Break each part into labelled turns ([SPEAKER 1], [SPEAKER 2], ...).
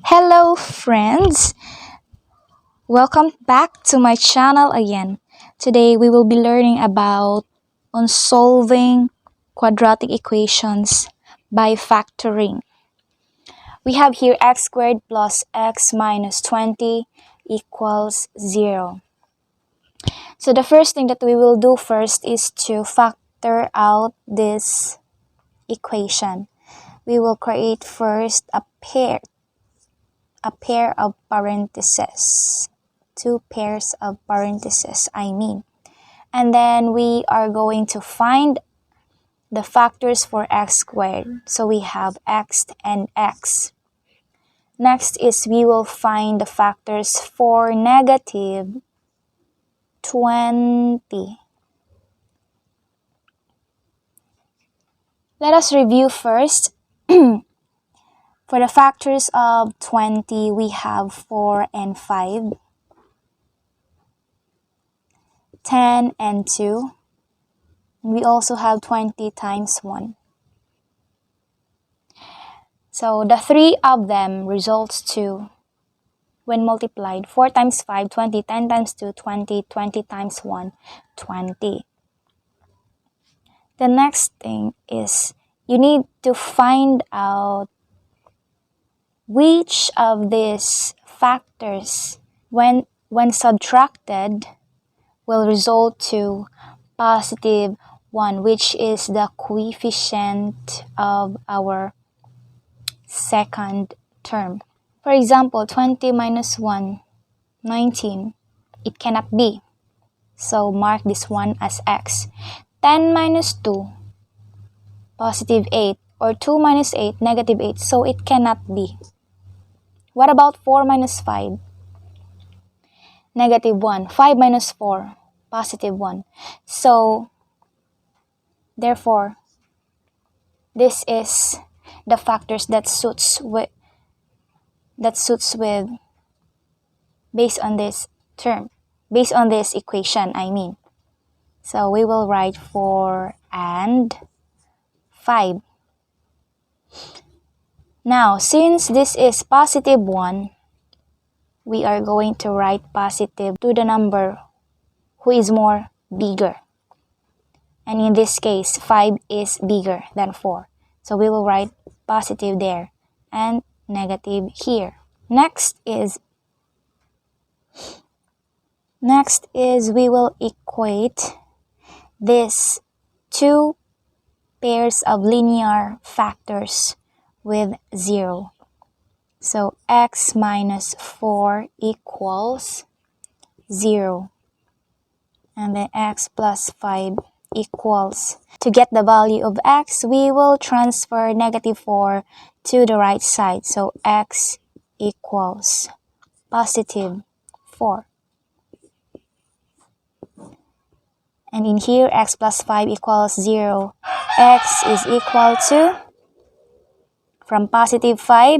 [SPEAKER 1] Hello friends! Welcome back to my channel again. Today we will be learning about on solving quadratic equations by factoring. We have here x squared plus x minus 20 equals 0. So the first thing that we will do first is to factor out this equation. We will create first a pair of parentheses. Two pairs of parentheses, and then we are going to find the factors for x squared. So we have x and x. Next is we will find the factors for negative 20. Let us review first. For the factors of 20, we have 4 and 5, 10 and 2. We also have 20 times 1. So the three of them results to, when multiplied, 4 times 5, 20, 10 times 2, 20, 20 times 1, 20. The next thing is you need to find out which of these factors, when subtracted, will result to positive 1, which is the coefficient of our second term. For example, 20 minus 1, 19. It cannot be. So mark this one as x. 10 minus 2, positive 8. Or 2 minus 8, negative 8. So it cannot be. What about 4 minus 5? Negative 1. 5 minus 4, positive 1. So, therefore, this is the factors that suits with based on this term, based on this equation, So we will write 4 and 5. Now, since this is positive 1, we are going to write positive to the number who is more bigger. And in this case, 5 is bigger than 4. So we will write positive there and negative here. Next is we will equate these two pairs of linear factors with 0. So x minus 4 equals 0. And then x plus 5 equals. To get the value of x, we will transfer negative 4 to the right side. So x equals positive 4. And in here, x plus 5 equals 0. X is equal to, from positive 5,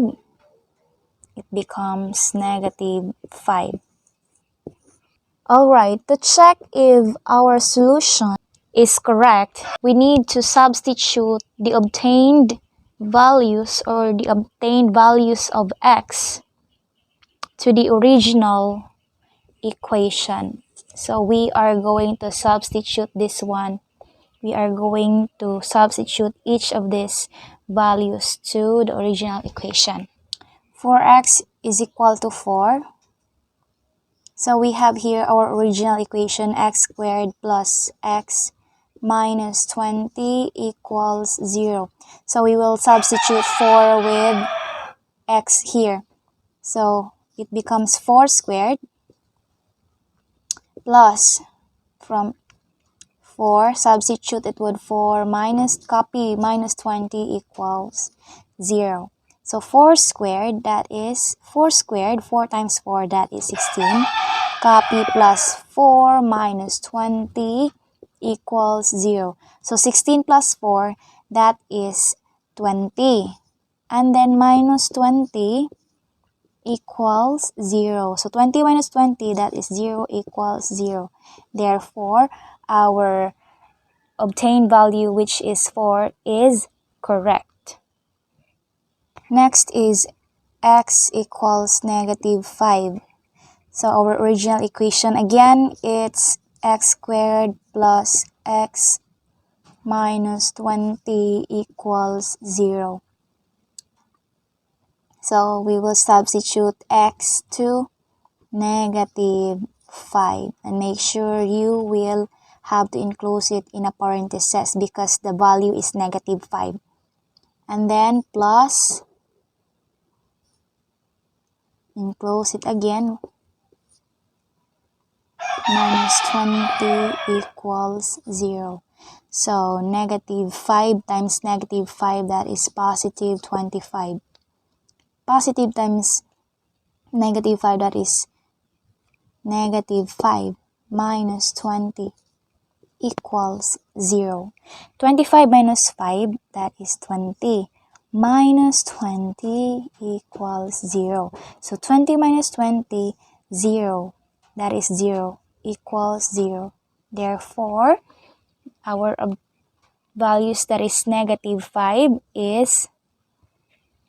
[SPEAKER 1] it becomes negative 5. Alright, to check if our solution is correct, we need to substitute the obtained values or the obtained values of x to the original equation. So we are going to substitute this one. We are going to substitute each of these values to the original equation. 4x is equal to 4. So we have here our original equation, x squared plus x minus 20 equals 0. So we will substitute 4 with x here. So it becomes 4 squared plus, from 4, substitute it with 4 minus, copy minus 20 equals 0. So 4 squared, that is 4 squared, 4 times 4, that is 16. Copy plus 4 minus 20 equals 0. So 16 plus 4, that is 20. And then minus 20 equals 0. So 20 minus 20, that is 0 equals 0. Therefore, our obtained value, which is 4, is correct. Next is x equals negative 5. So our original equation again, it's x squared plus x minus 20 equals 0. So we will substitute x to negative 5 and make sure you will have to enclose it in a parenthesis because the value is negative 5. And then plus, enclose it again, minus 20 equals 0. So negative 5 times negative 5, that is positive 25. Positive times negative 5, that is negative 5 minus 20 equals 0. 25 minus 5, that is 20. Minus 20 equals 0. So 20 minus 20, 0. That is 0 equals 0. Therefore, our values, that is negative 5, is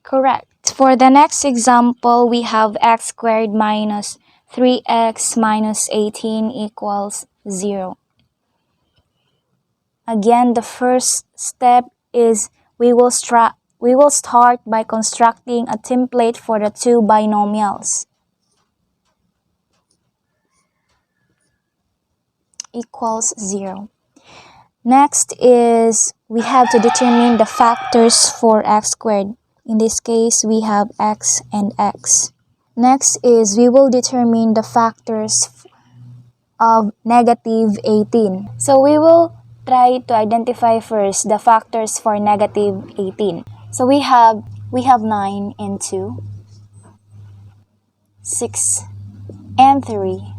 [SPEAKER 1] correct. For the next example, we have x squared minus 3x minus 18 equals 0. Again, the first step is we will start by constructing a template for the two binomials. Equals 0. Next is we have to determine the factors for x squared. In this case, we have x and x. Next is we will determine the factors of negative 18. So we will try to identify first the factors for negative 18. So we have 9 and 2, 6 and 3,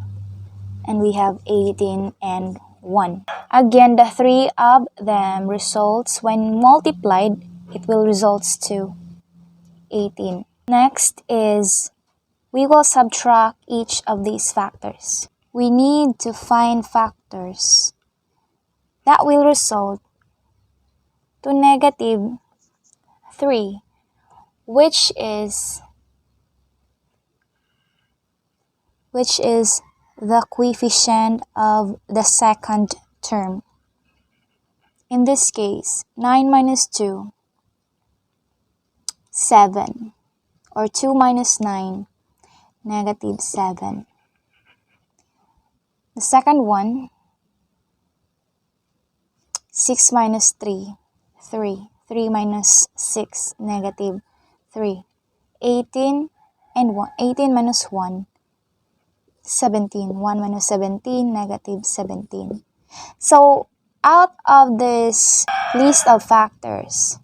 [SPEAKER 1] and we have 18 and 1. Again, the three of them results, when multiplied, it will results to 18. Next is we will subtract each of these factors. We need to find factors that will result to negative 3, which is the coefficient of the second term. In this case, 9 minus 2, 7, or 2 minus 9, negative 7. The second one, 6 minus 3, 3. 3 minus 6, negative 3. 18 and 1, 18 minus 1, 17. 1 minus 17, negative 17. So, out of this list of factors,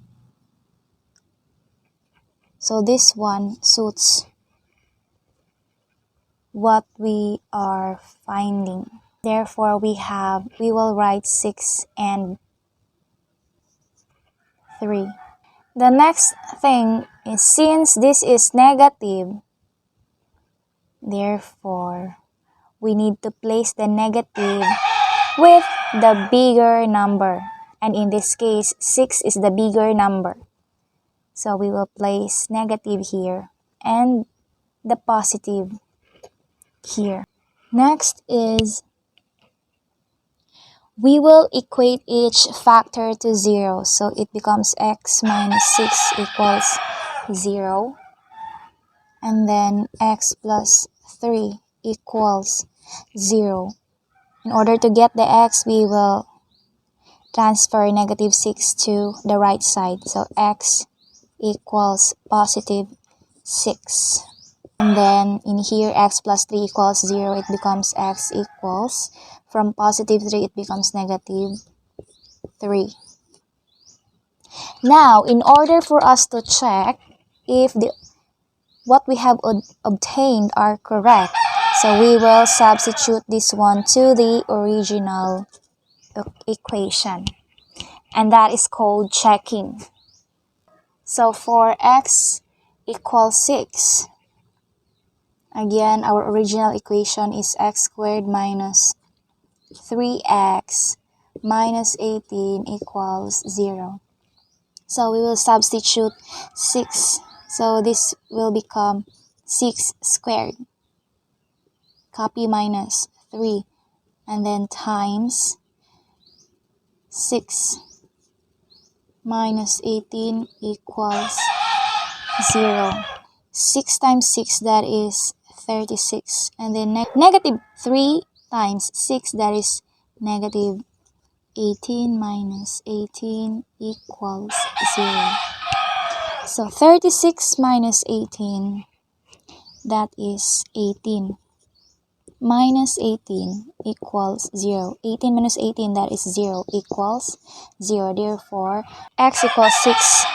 [SPEAKER 1] so this one suits what we are finding. Therefore, we will write 6 and 3. The next thing is, since this is negative, therefore, we need to place the negative with the bigger number. And in this case, 6 is the bigger number. So we will place negative here and the positive here. Next is we will equate each factor to 0. So it becomes x minus 6 equals 0. And then x plus 3 equals 0. In order to get the x, we will transfer negative 6 to the right side. So x equals positive 6. And then in here, x plus 3 equals 0. It becomes x equals, from positive 3, it becomes negative 3. Now, in order for us to check if what we have obtained are correct, so we will substitute this one to the original equation. And that is called checking. So for x equals 6, again, our original equation is x squared minus 3x minus 18 equals 0. So we will substitute 6 So this will become 6 squared. Copy minus 3. And then times 6 minus 18 equals 0. 6 times 6, that is 36. And then negative 3 times 6, that is negative 18 minus 18 equals 0. So 36 minus 18, that is 18. Minus 18 equals 0. 18 minus 18, that is 0, equals 0. Therefore, x equals 6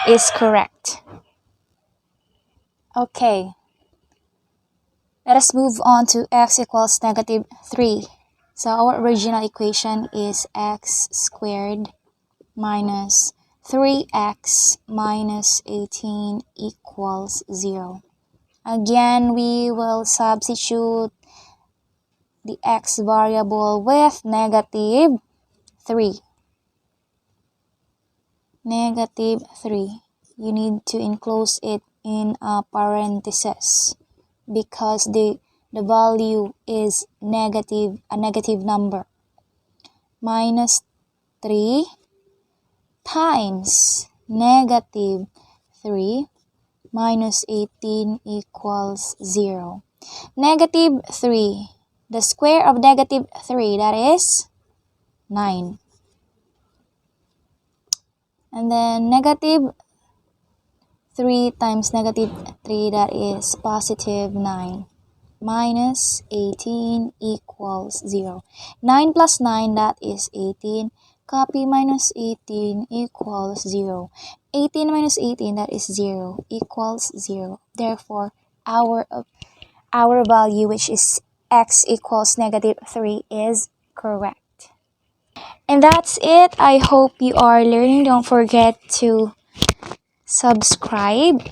[SPEAKER 1] is correct. Okay. Let us move on to x equals negative 3. So our original equation is x squared minus 3x minus 18 equals 0. Again, we will substitute the x variable with negative 3. Negative 3. You need to enclose it in a parenthesis because the value is negative, a negative number. Minus 3 times negative 3 minus 18 equals 0. Negative 3. The square of negative 3, that is 9. And then negative 3 times negative 3, that is positive 9. Minus 18 equals 0. 9 plus 9, that is 18. Copy minus 18 equals 0. 18 minus 18, that is 0, equals 0. Therefore, our value, which is x equals negative 3, is correct. And that's it. I hope you are learning. Don't forget to subscribe